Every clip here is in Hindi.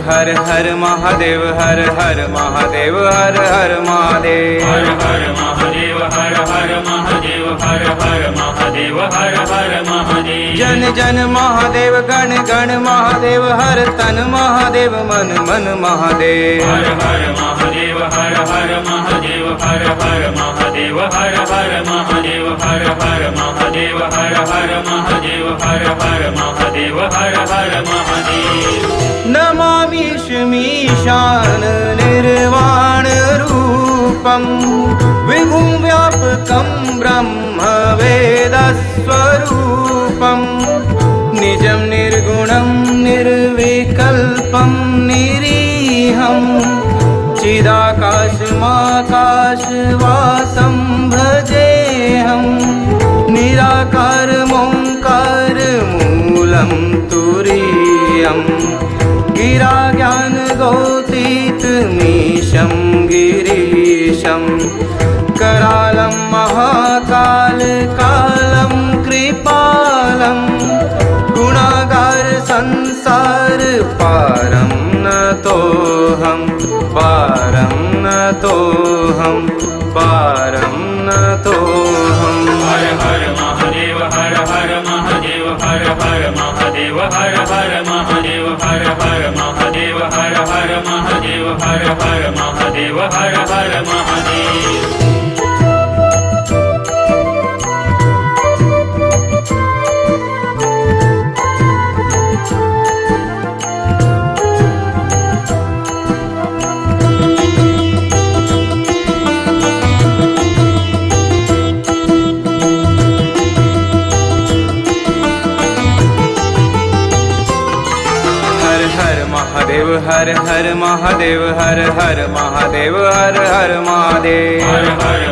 हर हर महादेव हर हर महादेव हर हर महादेव हर हर महादेव हर हर महादेव हर हर महादेव हर हर महादेव जन जन महादेव गण गण महादेव हर तन महादेव मन मन महादेव हर हर महादेव हर हर महादेव हर हर महादेव हर हर महादेव हर हर महादेव हर हर महादेव हर हर महादेव हर हर महादेव नमामि शमीशान निर्वाण रूपम विभुं व्यापकं ब्रह्म वेदस्वरूपम निजं निर्गुणं निर्विकल्पं निरीहं चिदाकाशमाकाशवासं भजेऽहं निराकारमोङ्कार मूलं तुरीयं गिरा ज्ञानगौतीतमीशं गिरीशं करालं महाकाल कालं कृपालं गुणागार संसार पारं नतोऽहं पारं नतोऽहं पारं नतोऽहं हर हर महादेव हर हर महादेव हर हर महादेव हर हर महादेव हर हर महादेव हर हर महादेव हर हर महादेव हर हर महादेव महादेव हर हर महादेव हर हर महादेव हर हर महादेव हर हर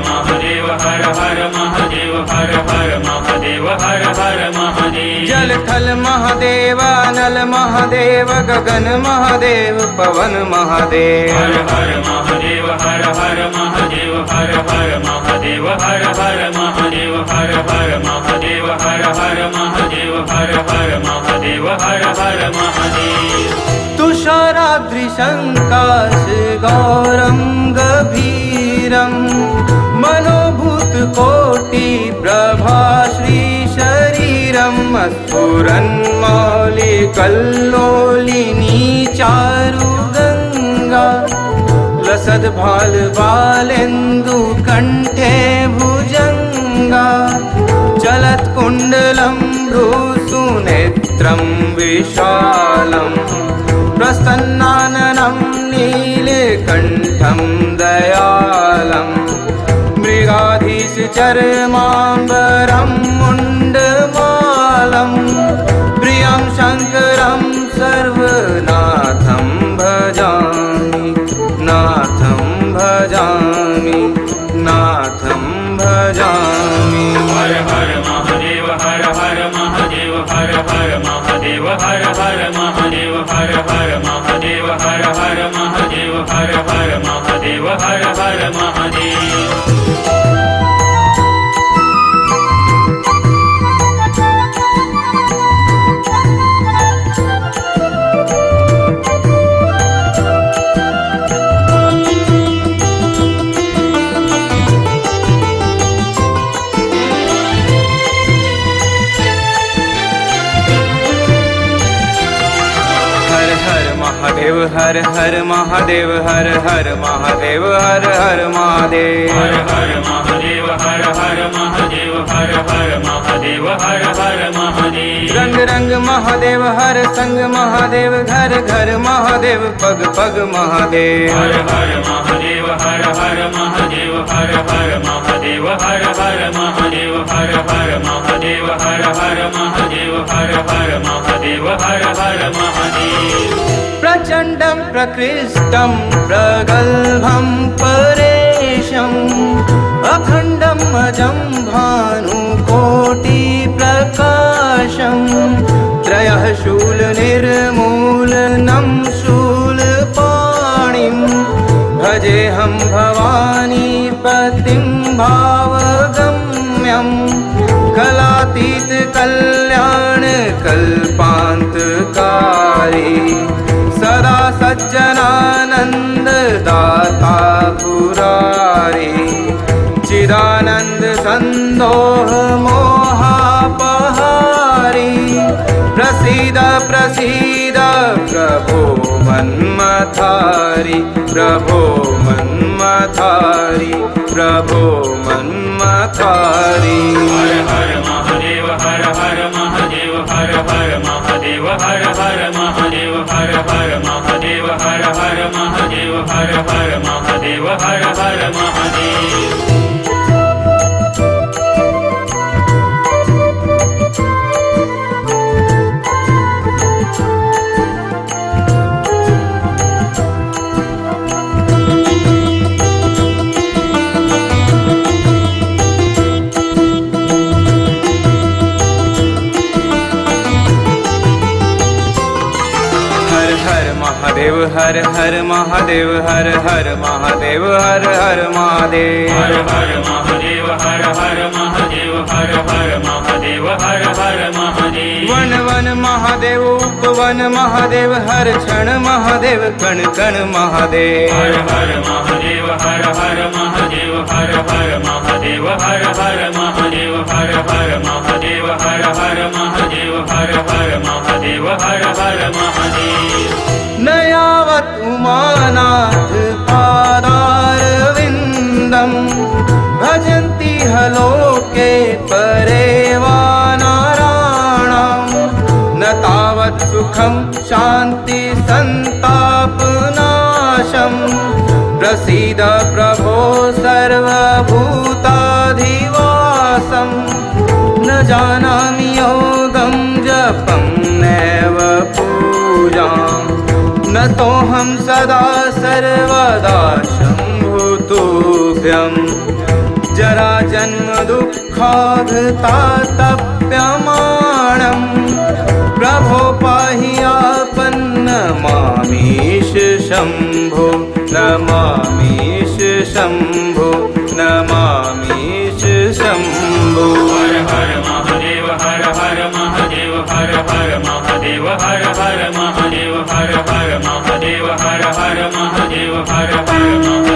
महादेव हर हर महादेव हर हर महादेव हर हर महादेव जल थल महादेव नल महादेव गगन महादेव पवन महादेव हर हर महादेव हर हर महादेव हर हर महादेव हर हर महादेव हर हर महादेव हर हर महादेव हर हर महादेव हर हर महादेव तुषाराद्रिशङ्काश गौरं गभीरं मनोभूतकोटिप्रभा श्रीशरीरं स्फुरन्मौलिकल्लोलिनी चारुगङ्गा लसद्भालबालेन्दुकण्ठे भुजङ्गा चलत्कुण्डलं भ्रूसुनेत्रं विशालम् प्रसन्नाननं नीलकण्ठं दयालं मृगाधीशचर्माम्बरं मुण्डमालं प्रियं शङ्करं सर्वनाथं भजामि नाथं भजामि नाथं भजामि हर हर महादेव हर हर महादेव हर हर महादेव हर हर महादेव हर हर महादेव हर हर महादेव हर हर महादेव हर हर महादेव महादेव हर हर महादेव हर हर महादेव हर हर महादेव हर हर महादेव हर हर महादेव हर हर महादेव हर हर महादेव रंग रंग महादेव हर संग महादेव घर घर महादेव पग पग महादेव हर हर महादेव हर हर महादेव हर हर महादेव हर हर महादेव हर हर महादेव हर हर महादेव हर हर महादेव हर हर महादेव प्रचण्डं प्रकृष्टं प्रगल्भं परेशम् अखण्डं अजं भानुकोटिप्रकाशं त्रयः शूलनिर्मूलनं शूलपाणिं भजेऽहं भवानीपतिं भावगम्यं कलातीतकल्याणकल्पान्तकारी सदा सज्जनानंद दाता पुरारी, चिदानंद संदोह मोहापहारी, प्रसीद प्रसीद प्रभो मन्मथारी, प्रभो मन्मथारी, प्रभो मन्मथारी। हर हर महादेव हर हर महादेव हर हर महादेव हर हर महादेव हर हर महादेव हर हर महादेव हर हर महादेव हर हर महादेव। महादेव हर हर महादेव हर हर महादेव हर हर महादेव, हर हर महादेव हर हर महादेव हर हर महादेव हर हर महादेव। वन वन महादेव उपवन महादेव, हर क्षण महादेव कण कण महादेव, हर हर महादेव हर हर महादेव हर हर महादेव हर हर महादेव हर हर महादेव हर हर महादेव हर हर महादेव हर हर महादेव। नयावत उमानाथ पादारविन्दम्, भजन्ति हलोके परेवानाराणाम्, न तावत् सुखं शान्ति सन्तापनाशम्, प्रसीद प्रभो सर्वभूताधिवासम्, न जानामि योगं जपं नैव पूजाम्, न तोऽहं सदा सर्वदा शम्भुतुभ्यं, जरा जन्म दुःखाघातातप्यमाणम्, प्रभो पाहि आपन्नमामीश शम्भो, नमामीश शम्भो, नमामीश शम्भो। हर हर महादेव हर हर महादेव हर हर महादेव हर हर महादेव हर हर महादेव हर हर महादेव हर हर महादेव।